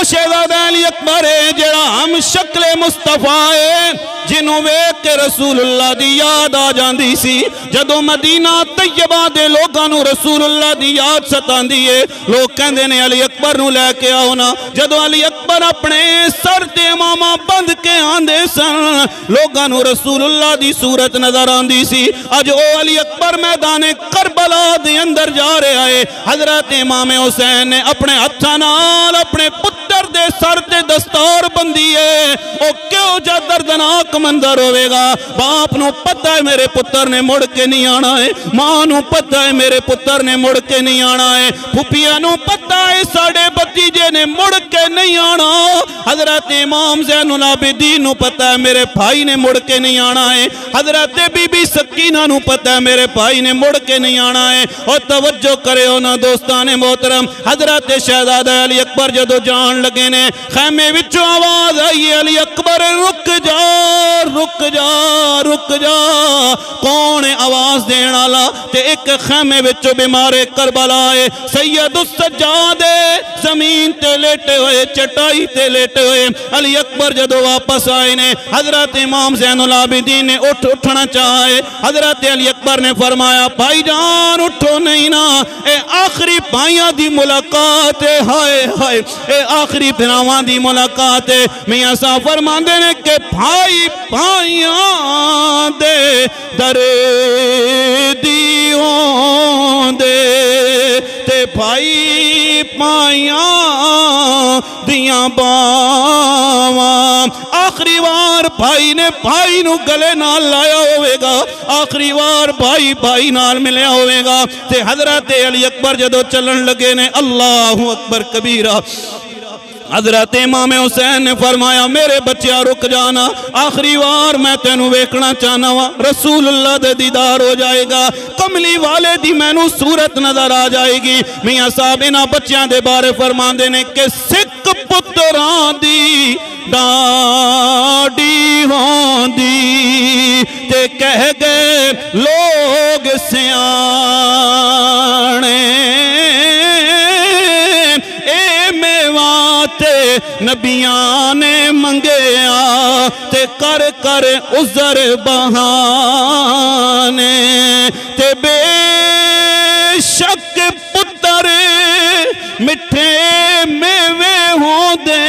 शहजादा अली अकबर है जेड़ा हम शक्ले मुस्तफा है जिन्हों वेख के रसूलुल्लाह दी याद आ जाती सी। जदों मदीना तैयबा दे लोगों नूं रसूलुल्लाह दी याद सतांदी है, लोग कहंदे ने अली अकबर नूं लैके आओ ना। जदों अली अकबर अपने सर ते इमामा बंध के आंदे सन, लोगों नूं रसूलुल्लाह दी सूरत नजर आंदी सी। अज ओ अली अकबर मैदाने करबला दे अंदर जा रहा है। हजरत इमाम हुसैन ने अपने हत्थां नाल अपने पुत्र दे सर ते दस्तार बंदी है। ओ क्यों जा दर्दनाक मंजर होवेगा। बाप नूं पता है मेरे पुत्र ने मुड़ के नहीं आना है, मां नूं पता है मेरे पुत्र ने मुड़ के नहीं आना है, फुफिया नूं पता है साडे भतीजे ने मुड़ के नहीं आना। हजरत इमाम ज़ैनुल आबिदीन नूं पता है मेरे भाई ने मुड़ के नहीं आना है। हजरत बीबी सकीना नूं पता है मेरे भाई ने मुड़ के नहीं आना है। और तवज्जो करो ना दोस्ताने मोहतरम, हजरत शहजादा अली अकबर जदों जान लगे ने, खैमे विचों आवाज आई अली अकबर रुक जा रुक जा रुक जा। कौन है आवाज देने वाला? ते एक खैमे विचों बीमारे करबला है सैयदुस सज्जाद जमीन ते लेटे हुए, चटाई ते लेटे हुए। अली अकबर जदों वापस आए ने, हजरत इमाम ज़ैनुल आबिदीन ने उठना चाहे। हजरत अली अकबर ने फरमाया भाईजान उठो नहीं ना, ए आखिरी भाइयों दी मुलाकात है। हाय हाय ए आखिरी भरावां दी मुलाकात है। मियां साहब फरमांदे ने कि भाई भाइयों दे दरे दी होंदे ते भाई भाइयों दियां बावां। आखिरी बार भाई ने भाई नू गले नाल लाया होवेगा, आखिरी बार भाई भाई नाल मिलिया होवेगा। ते हजरत अली अकबर जदों चलन लगे ने, अल्लाहु अकबर कबीरा, हजरत इमाम हुसैन ने फरमाया मेरे बच्चा रुक जाना, आखिरी बार मैं तेनू वेखना चाहना वा। रसूलुल्लाह दे दीदार हो जाएगा, कमली वाले दी मैनू सूरत नजर आ जाएगी। मियां साहब इन्हां बच्चों दे बारे फरमांदे ने कि सिख पुत्रां दी डाडी होंदी ते कह गए लोग सियाणे, नबियां ने मंगया ते कर कर उजर बहाने। ते बेशक पुत्र मिठे मेवे होंदे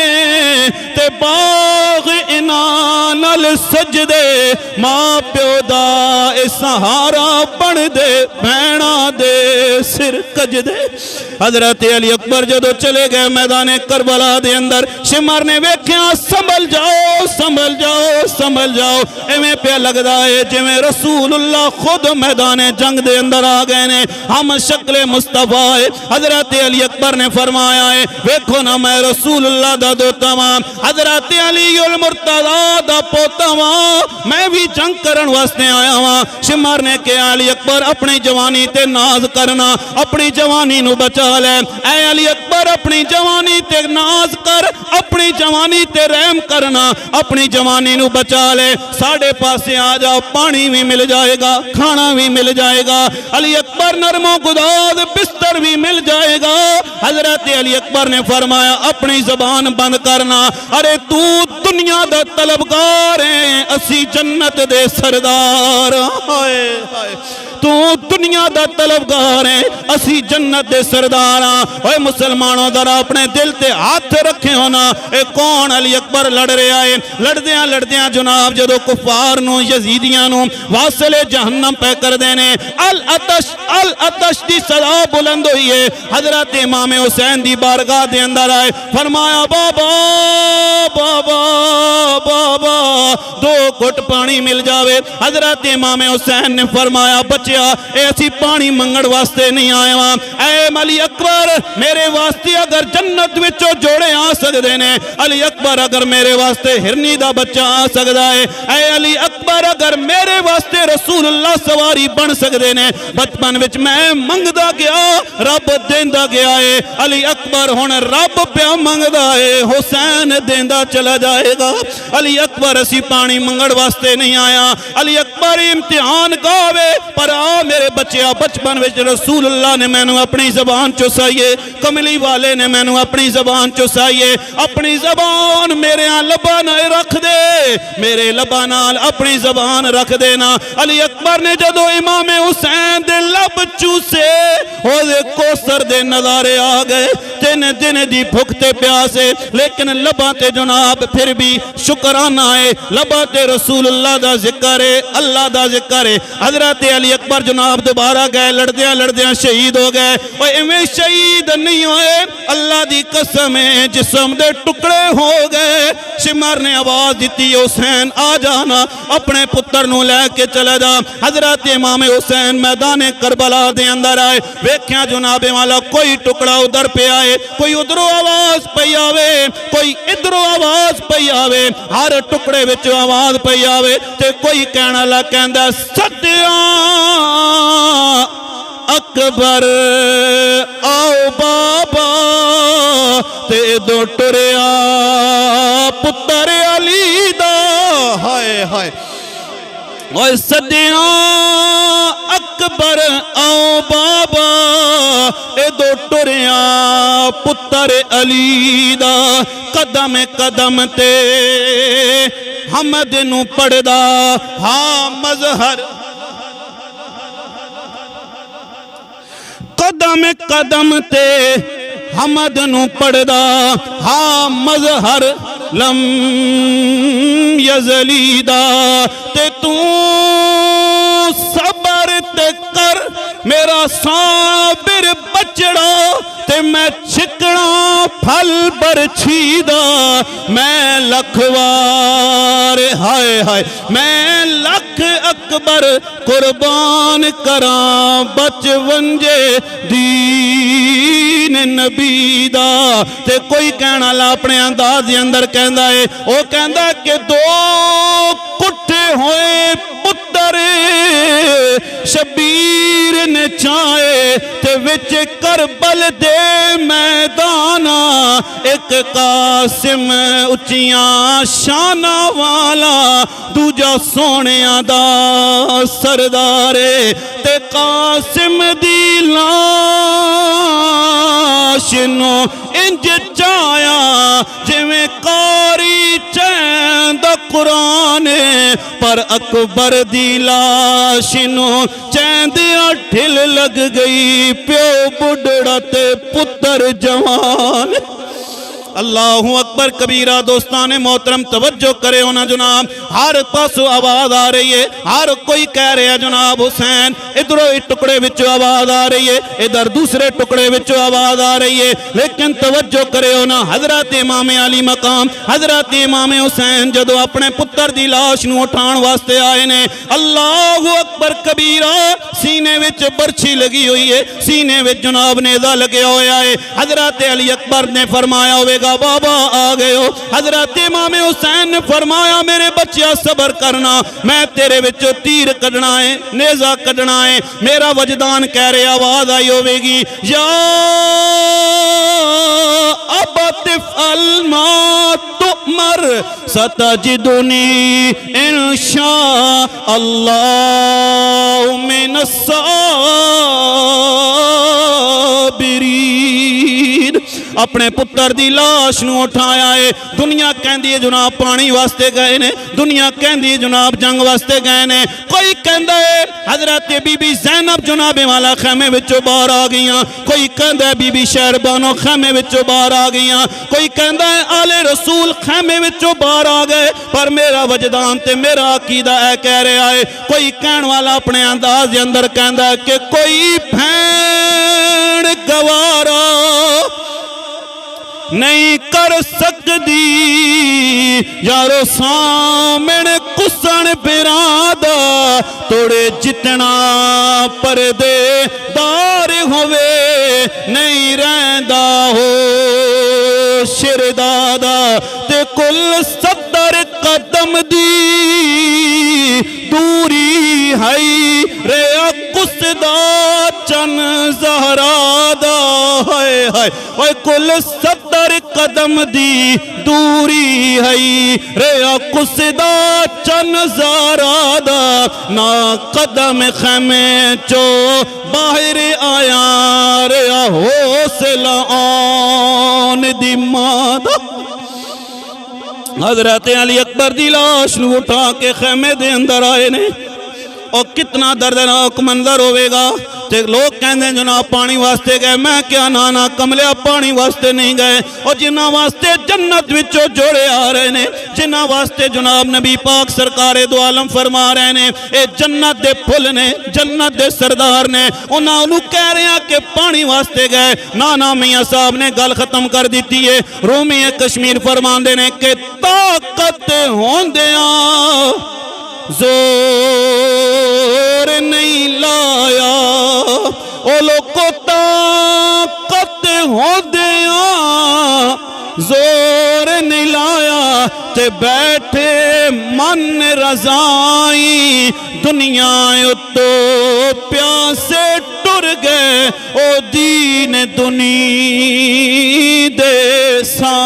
ते बाग इनानल सजदे, मां प्यो दा सहारा बन दे, भैणा दे सिर कजदे। हजरत अली अकबर जदों चले गए मैदाने करबला दे अंदर, शिमर ने वेख्या संभल जाओ संभल जाओ संभल जाओ। इवें पे लगदा है जिवें रसूलुल्लाह खुद मैदाने जंग दे अंदर आ गए ने, हम शक्ले मुस्तफा है। हजरत अली अकबर ने फरमाया है वेखो ना मैं रसूलुल्लाह दा दोता वां, हजरत अली उल मुर्तज़ा दा पोता वां, मैं भी जंग करन वास्ते आया वां। शिमर ने कहा अली अकबर अपनी जवानी ते नाज करना, अपनी जवानी नू बचा ले। ऐ अली अकबर अपनी जवानी ते नाज कर, अपनी जवानी ते रहम करना, अपनी जवानी नू बचा ले। साढ़े पासे आ जा, पानी भी मिल जाएगा, खाना भी मिल जाएगा। अली अकबर नरमो गुदाद बिस्तर भी मिल जाएगा। हजरत अली अकबर ने फरमाया अपनी जबान बंद करना, अरे तू दुनिया दा तलबगार है, असी जन्नत दे सरदार। हाय हाय तू दुनिया दा तलबगार है, असी जन्नत दे सरदार हाँ। ओए मुसलमानों दरा अपने दिल ते हाथ रखे हो ना, ए कौन अली अकबर लड़ रहा है। लड़दियां लड़दियां जनाब जदों कुफार नू यजीदियां नू वासले जहन्नम पे कर देने, अल अतश दी सदा बुलंद हुई है। हजरत इमाम हुसैन दी बारगाह दे अंदर आए, फरमाया बाबा बाबा बाबा दो घुट पानी मिल जावे। हजरत इमाम हुसैन ने फरमाया बच्चा ए असी पानी मंगण वास्ते नहीं आए वां, ऐ अली अकबर मेरे वास्ते अगर जन्नत विचों जोड़े आ सकते ने, अली अकबर अगर मेरे वास्ते हिरनी दा बच्चा आ सकता है, ऐ अली अकबर अकबर अगर मेरे वास्ते रसूलुल्लाह सवारी बन सकते ने, बचपन विच मैं मंगदा गया रब देंदा गया है, अली अकबर हुण रब प्या मंगदा है, हुसैन देंदा चला जाएगा। अली अकबर असी पानी मंगण वास्ते नहीं आया, अली अकबर इम्तिहान गावे पर आ मेरे बच्चिया बचपन विच रसूलुल्लाह ने मैनू अपनी जबान चुसाइए, कमली वाले ने मैनू अपनी जबान चुसाइए, अपनी जबान मेरे लबा नाल रख दे, मेरे लबा नाल अपनी जबान रख देना। अली अकबर ने जदों इमाम हुसैन दे लब चूसे ओदे कोसर दे नजारे आ गए, 3 दिन दी भुख ते प्यास है, लेकिन लबा ते जनाब फिर भी शुकराना है, लबा ते रसूलुल्लाह दा जिक्र है, अल्लाह दा जिक्र है। हजरत अली अकबर जनाब दोबारा गए, लड़दियां लड़दियां शहीद हो गए। और इवें शहीद नहीं होए, अल्लाह दी कसम है जिस्म दे टुकड़े हो गए। शिमर ने आवाज दी हुसैन आ जाना, अपने पुत्र नू लैके चला जा। हजरत इमाम हुसैन मैदान करबला दे अंदर आए, वेख्या जनाबे वाला कोई टुकड़ा उधर पे आए, कोई उधरों आवाज पई आवे, कोई इधरों आवाज पई आवे, हर टुकड़े विच आवाज पई आवे ते कोई कहना ला कहंदा सत्या अकबर आओ बाबा ते दो टुरिया पुत्र अली दा। हाय हाय ओए सदिया अकबर आओ बाबा ए दो टुरिया पुत्र अली दा। कदम कदम ते हमद नू पढ़दा हाँ मजहर, कदम कदम ते हमद नू पढ़दा हाँ मजहर लम यजलीदा। ते तू सबर ते कर मेरा साबिर बचड़ा, ते मैं छिकना फल बरछीदा। मैं लखवार हाय हाय मैं लख अकबर कुर्बान करा, बच वंजे दीन नबी दा। ते कोई कहना ला अपने अंदाज दे अंदर कहंदा है, ओ कहंदा कि दो कुट्ठे होए पुत्र शबीर ने चाहे, ते विच करबल दे मैदाना एक कासिम उच्चियां शाना वाला, दूजा सोनिया दा सरदारे। ते कासिम दी लाश नो इंज चाया जिवें कारी चैन दा कुरान, पर अकबर दी लाश नो चैन दिया ढिल लग गई, प्यो बुढ़ड़ा ते पुत्र जवान। अल्लाहु अकबर कबीरा। दोस्तान मोहतरम तवज्जो करे होना जनाब, हर पासों आवाज आ रही है, हर कोई कह रहा है जनाब हुसैन। इधरों एक टुकड़े विच आवाज आ रही है, इधर दूसरे टुकड़े विच आवाज आ रही है, लेकिन तवज्जो करे होना हजरत इमाम अली मकाम हजरत इमाम हुसैन जदों अपने पुत्र दी लाश नूं उठाण वास्ते आए ने, अल्लाहु अकबर कबीरा। सीने विच बरछी लगी हुई है, सीने विच जनाब नेज़ा लगे होया है। हजरत अली अकबर ने फरमाया होवेगा बाबा आ गए हो। हजरत इमाम हुसैन ने फरमाया मेरे बच्चिया सबर करना, मैं तेरे विचों तीर कढ़ना है, नेज़ा कढ़ना है। मेरा वजदान कह रहे आवाज आई होवेगी या अबतिफअल मा तुमर सतजिदुनी इंशा अल्लाह मिनस साबिरीन। अपने पुत्र दी लाश नूं उठाया है। दुनिया कहंदी है जनाब पानी वास्ते गए ने, दुनिया कहंदी है जनाब जंग वास्ते गए ने। कोई कहंदा है हजरत बीबी ज़ैनब जनाबे वाला खैमे विचों बाहर आ गईयां, कोई कहंदा है बीबी शहरबानो खैमे विचों बाहर आ गईयां, कोई कहंदा है आले रसूल खैमे विचों बाहर आ गए। पर मेरा वजदान ते मेरा अकीदा है कह रहा है, कोई कहण वाला अपने अंदाज के अंदर कहंदा है कि कोई भैण गवारा नहीं कर सकदी यारो सामने कुसन बिरादा, तोड़े जितना परदेदार होवे नहीं रहंदा हो शिरदादा। ते कुल 70 कदम दी दूरी है रे कुसदा चन ज़हरा दा हाय हाय ओए कुल 70 कदम दी दूरी है रे कुसदा चन ज़हरा दा ना कदम खैमे चो बाहर आया रे हौसला आन दी मादा हज़रत अली अकबर दी लाश नूं उठा के खैमे दे अंदर आए ने और कितना दर्दनाक मंजर होवेगा। ते लोग कहते जनाब पानी वास्ते गए, मैं क्या ना ना कमलिया पानी वास्ते नहीं गए। और जिन्हां वास्ते जन्नत विचों जोड़े आ रहे ने, जिन्हां वास्ते जनाब नबी पाक सरकारे दो आलम फरमा रहे ने ये जन्नत दे फुल ने, जन्नत दे सरदार ने, उन्होंने कह रहे हैं कि पानी वास्ते गए। ना ना मियाँ साहब ने गल खत्म कर दी है। रूमी कश्मीर फरमाते ने कि ताकत होंदिया जोर नहीं लाया, ओ लोगों ताकत होंदिया जोर नहीं लाया, ते बैठे मन रजाई दुनिया तो प्यासे टुर गए ओ दीन दुनी दे सा।